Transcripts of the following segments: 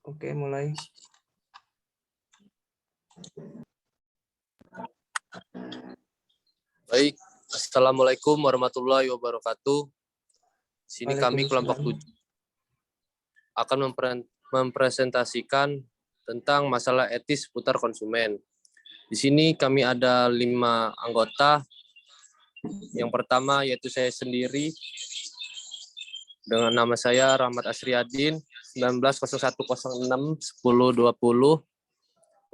Oke, mulai. Baik, Assalamualaikum warahmatullahi wabarakatuh. Sini kami kelompok 7 akan mempresentasikan tentang masalah etis seputar konsumen. Di sini kami ada 5 anggota. Yang pertama yaitu saya sendiri dengan nama saya Rahmat Asriadin 1901061020.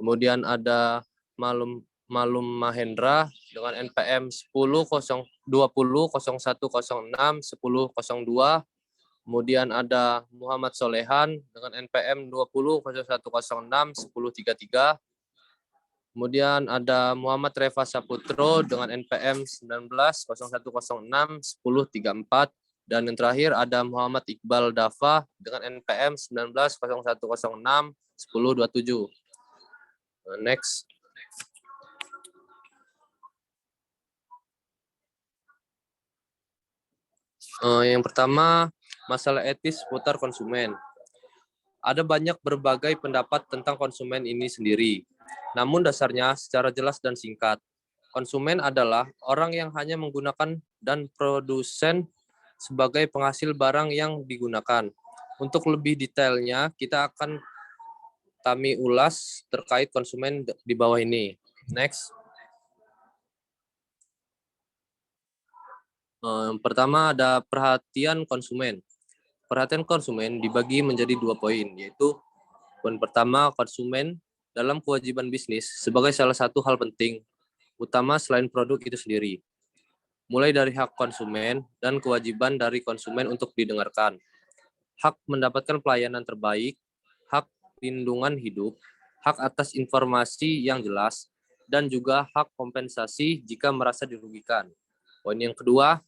Kemudian ada Malum Mahendra dengan NPM 10.20.01.06.10.02. Kemudian ada Muhammad Solehan dengan NPM 20.01.06.10.33. Kemudian ada Muhammad Reva Saputro dengan NPM 19.01.06.10.34. Dan yang terakhir ada Muhammad Iqbal Dafa dengan NPM 19.01.06.10.27. Next. Yang pertama, masalah etis seputar konsumen. Ada banyak berbagai pendapat tentang konsumen ini sendiri. Namun dasarnya secara jelas dan singkat. Konsumen adalah orang yang hanya menggunakan dan produsen sebagai penghasil barang yang digunakan. Untuk lebih detailnya, kami ulas terkait konsumen di bawah ini. Next. Pertama ada perhatian konsumen. Perhatian konsumen dibagi menjadi 2 poin, yaitu poin pertama, konsumen dalam kewajiban bisnis sebagai salah satu hal penting, utama selain produk itu sendiri. Mulai dari hak konsumen dan kewajiban dari konsumen untuk didengarkan. Hak mendapatkan pelayanan terbaik, hak lindungan hidup, hak atas informasi yang jelas, dan juga hak kompensasi jika merasa dirugikan. Poin yang kedua,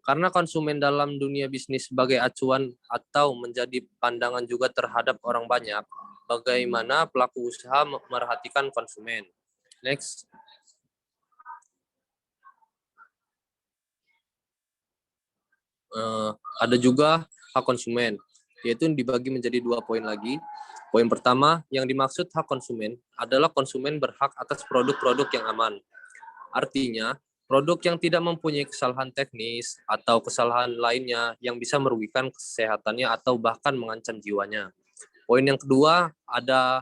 karena konsumen dalam dunia bisnis sebagai acuan atau menjadi pandangan juga terhadap orang banyak, bagaimana pelaku usaha merhatikan konsumen. Next. Ada juga hak konsumen, yaitu dibagi menjadi 2 poin lagi. Poin pertama, yang dimaksud hak konsumen adalah konsumen berhak atas produk-produk yang aman. Artinya, produk yang tidak mempunyai kesalahan teknis atau kesalahan lainnya yang bisa merugikan kesehatannya atau bahkan mengancam jiwanya. Poin yang kedua, ada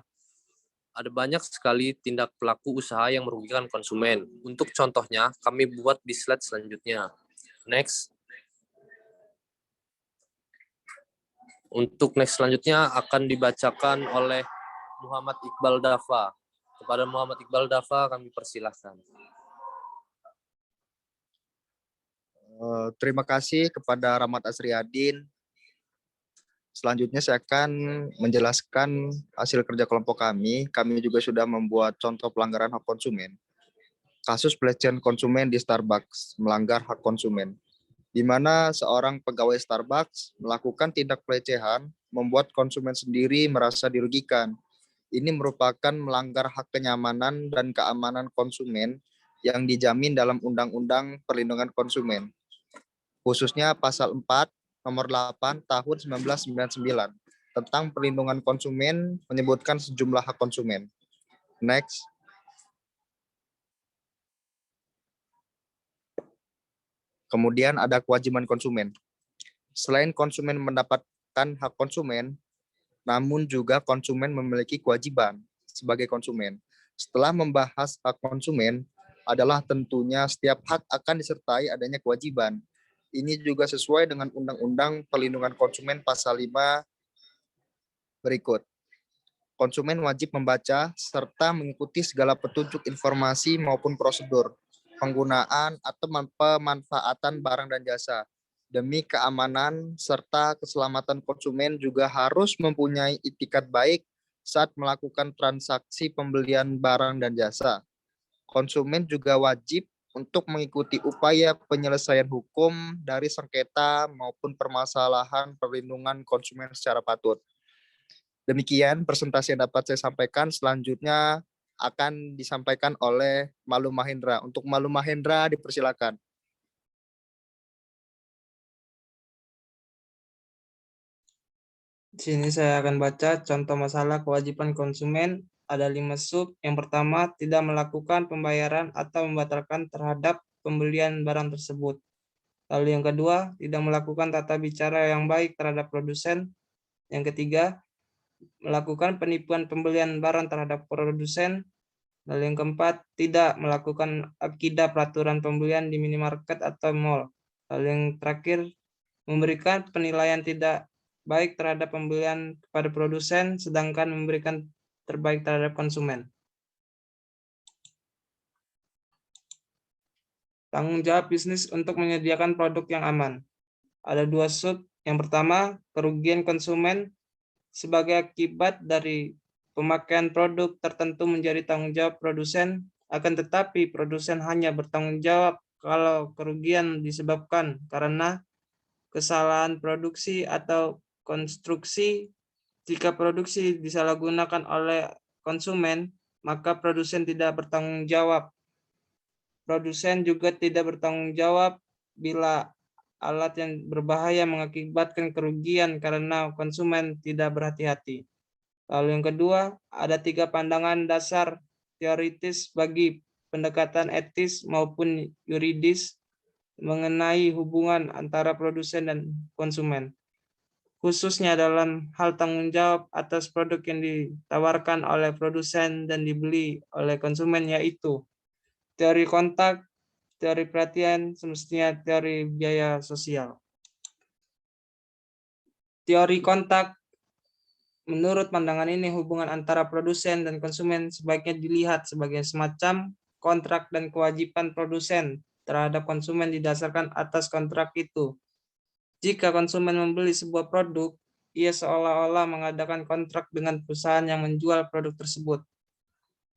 banyak sekali tindak pelaku usaha yang merugikan konsumen. Untuk contohnya, kami buat di slide selanjutnya. Next. Untuk next selanjutnya akan dibacakan oleh Muhammad Iqbal Dafa. Kepada Muhammad Iqbal Dafa kami persilahkan. Terima kasih kepada Rahmat Asriadin. Selanjutnya saya akan menjelaskan hasil kerja kelompok kami. Kami juga sudah membuat contoh pelanggaran hak konsumen. Kasus pelecehan konsumen di Starbucks melanggar hak konsumen, di mana seorang pegawai Starbucks melakukan tindak pelecehan membuat konsumen sendiri merasa dirugikan. Ini merupakan melanggar hak kenyamanan dan keamanan konsumen yang dijamin dalam Undang-Undang Perlindungan Konsumen, khususnya Pasal 4 Nomor 8 Tahun 1999 tentang perlindungan konsumen menyebutkan sejumlah hak konsumen. Next. Kemudian ada kewajiban konsumen. Selain konsumen mendapatkan hak konsumen, namun juga konsumen memiliki kewajiban sebagai konsumen. Setelah membahas hak konsumen, adalah tentunya setiap hak akan disertai adanya kewajiban. Ini juga sesuai dengan Undang-Undang Perlindungan Konsumen Pasal 5 berikut. Konsumen wajib membaca serta mengikuti segala petunjuk informasi maupun prosedur penggunaan atau pemanfaatan barang dan jasa. Demi keamanan serta keselamatan konsumen juga harus mempunyai itikat baik saat melakukan transaksi pembelian barang dan jasa. Konsumen juga wajib untuk mengikuti upaya penyelesaian hukum dari sengketa maupun permasalahan perlindungan konsumen secara patut. Demikian presentasi yang dapat saya sampaikan. Selanjutnya akan disampaikan oleh Malum Mahendra. Untuk Malum Mahendra dipersilakan. Di sini saya akan baca contoh masalah kewajiban konsumen. Ada 5 sub. Yang pertama, tidak melakukan pembayaran atau membatalkan terhadap pembelian barang tersebut. Lalu yang kedua, tidak melakukan tata bicara yang baik terhadap produsen. Yang ketiga, melakukan penipuan pembelian barang terhadap produsen. Lalu yang keempat, tidak melakukan akidah peraturan pembelian di minimarket atau mall. Lalu yang terakhir, memberikan penilaian tidak baik terhadap pembelian kepada produsen, sedangkan memberikan terbaik terhadap konsumen. Tanggung jawab bisnis untuk menyediakan produk yang aman. Ada 2 sub. Yang pertama, kerugian konsumen sebagai akibat dari pemakaian produk tertentu menjadi tanggung jawab produsen, akan tetapi produsen hanya bertanggung jawab kalau kerugian disebabkan karena kesalahan produksi atau konstruksi. Jika produksi disalahgunakan oleh konsumen, maka produsen tidak bertanggung jawab. Produsen juga tidak bertanggung jawab bila alat yang berbahaya mengakibatkan kerugian karena konsumen tidak berhati-hati. Lalu yang kedua, ada 3 pandangan dasar teoritis bagi pendekatan etis maupun yuridis mengenai hubungan antara produsen dan konsumen, khususnya dalam hal tanggung jawab atas produk yang ditawarkan oleh produsen dan dibeli oleh konsumen, yaitu teori kontak, teori perhatian, semestinya teori biaya sosial. Teori kontak, menurut pandangan ini, hubungan antara produsen dan konsumen sebaiknya dilihat sebagai semacam kontrak dan kewajiban produsen terhadap konsumen didasarkan atas kontrak itu. Jika konsumen membeli sebuah produk, ia seolah-olah mengadakan kontrak dengan perusahaan yang menjual produk tersebut.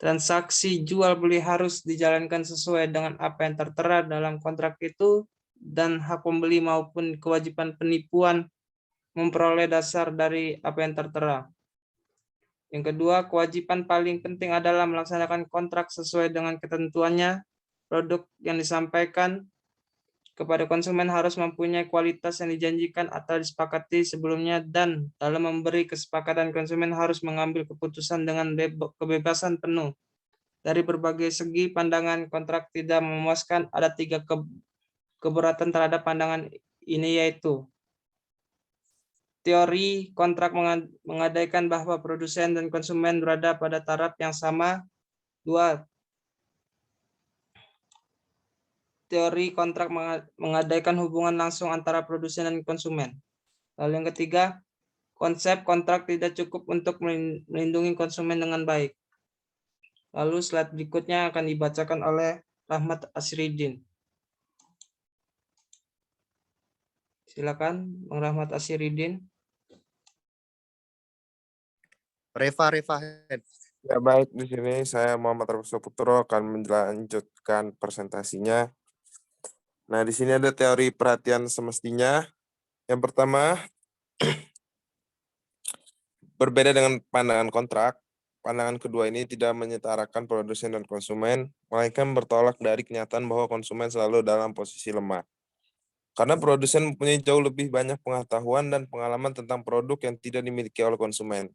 Transaksi jual beli harus dijalankan sesuai dengan apa yang tertera dalam kontrak itu, dan hak pembeli maupun kewajiban penipuan memperoleh dasar dari apa yang tertera. Yang kedua, kewajiban paling penting adalah melaksanakan kontrak sesuai dengan ketentuannya. Produk yang disampaikan kepada konsumen harus mempunyai kualitas yang dijanjikan atau disepakati sebelumnya, dan dalam memberi kesepakatan konsumen harus mengambil keputusan dengan kebebasan penuh. Dari berbagai segi pandangan kontrak tidak memuaskan, ada 3 keberatan terhadap pandangan ini, yaitu teori kontrak mengandaikan bahwa produsen dan konsumen berada pada taraf yang sama. 2. Teori kontrak mengandaikan hubungan langsung antara produsen dan konsumen. Lalu yang ketiga, konsep kontrak tidak cukup untuk melindungi konsumen dengan baik. Lalu slide berikutnya akan dibacakan oleh Rahmat Asridin. Silakan, Bang Rahmat Asridin. Reva. Ya baik, di sini saya Muhammad Rasul Putro akan melanjutkan presentasinya. Nah, di sini ada teori perhatian semestinya. Yang pertama, berbeda dengan pandangan kontrak. Pandangan kedua ini tidak menyetarakan produsen dan konsumen, melainkan bertolak dari kenyataan bahwa konsumen selalu dalam posisi lemah. Karena produsen mempunyai jauh lebih banyak pengetahuan dan pengalaman tentang produk yang tidak dimiliki oleh konsumen.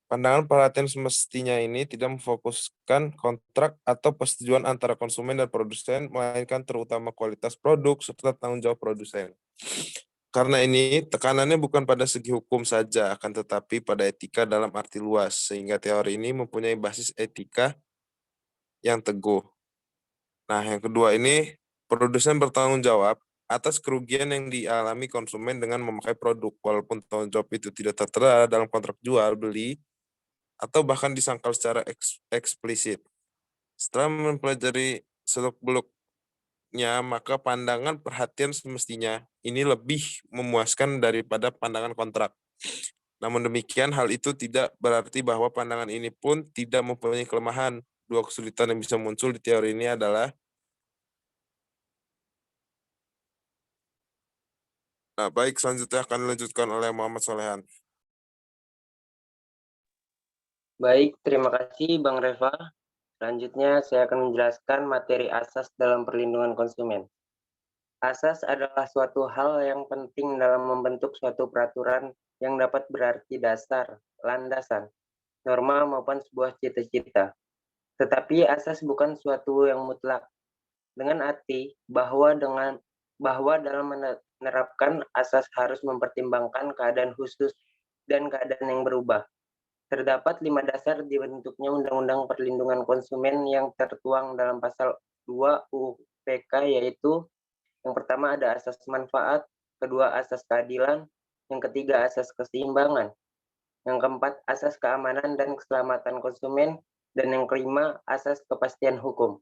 Pandangan perhatian semestinya ini tidak memfokuskan kontrak atau persetujuan antara konsumen dan produsen, melainkan terutama kualitas produk serta tanggung jawab produsen. Karena ini, tekanannya bukan pada segi hukum saja, akan tetapi pada etika dalam arti luas, sehingga teori ini mempunyai basis etika yang teguh. Nah, yang kedua ini, produsen bertanggung jawab atas kerugian yang dialami konsumen dengan memakai produk, walaupun tanggung jawab itu tidak tertera dalam kontrak jual beli, atau bahkan disangkal secara eksplisit. Setelah mempelajari seluk-beluknya, maka pandangan perhatian semestinya ini lebih memuaskan daripada pandangan kontrak. Namun demikian, hal itu tidak berarti bahwa pandangan ini pun tidak mempunyai kelemahan. 2 kesulitan yang bisa muncul di teori ini adalah, nah baik, selanjutnya akan dilanjutkan oleh Muhammad Solehan. Baik, terima kasih Bang Reva. Selanjutnya saya akan menjelaskan materi asas dalam perlindungan konsumen. Asas adalah suatu hal yang penting dalam membentuk suatu peraturan yang dapat berarti dasar, landasan, norma maupun sebuah cita-cita. Tetapi asas bukan suatu yang mutlak, dengan arti bahwa dalam menerapkan asas harus mempertimbangkan keadaan khusus dan keadaan yang berubah. Terdapat 5 dasar dibentuknya Undang-Undang Perlindungan Konsumen yang tertuang dalam pasal 2 UU PK, yaitu yang pertama ada asas manfaat, kedua asas keadilan, yang ketiga asas keseimbangan, yang keempat asas keamanan dan keselamatan konsumen, dan yang kelima asas kepastian hukum.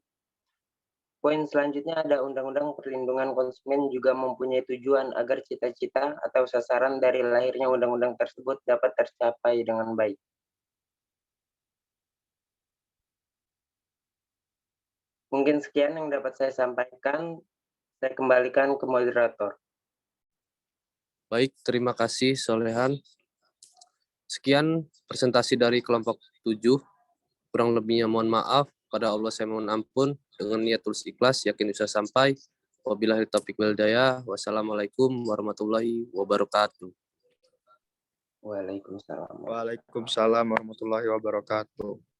Poin selanjutnya ada Undang-Undang Perlindungan Konsumen juga mempunyai tujuan agar cita-cita atau sasaran dari lahirnya undang-undang tersebut dapat tercapai dengan baik. Mungkin sekian yang dapat saya sampaikan. Saya kembalikan ke moderator. Baik, terima kasih Solehan. Sekian presentasi dari kelompok 7. Kurang lebihnya mohon maaf. Pada Allah saya mohon ampun. Dengan niat tulus ikhlas, yakin bisa sampai. Wabillahi taufiq wal hidayah. Wassalamualaikum warahmatullahi wabarakatuh. Waalaikumsalam. Waalaikumsalam warahmatullahi wabarakatuh.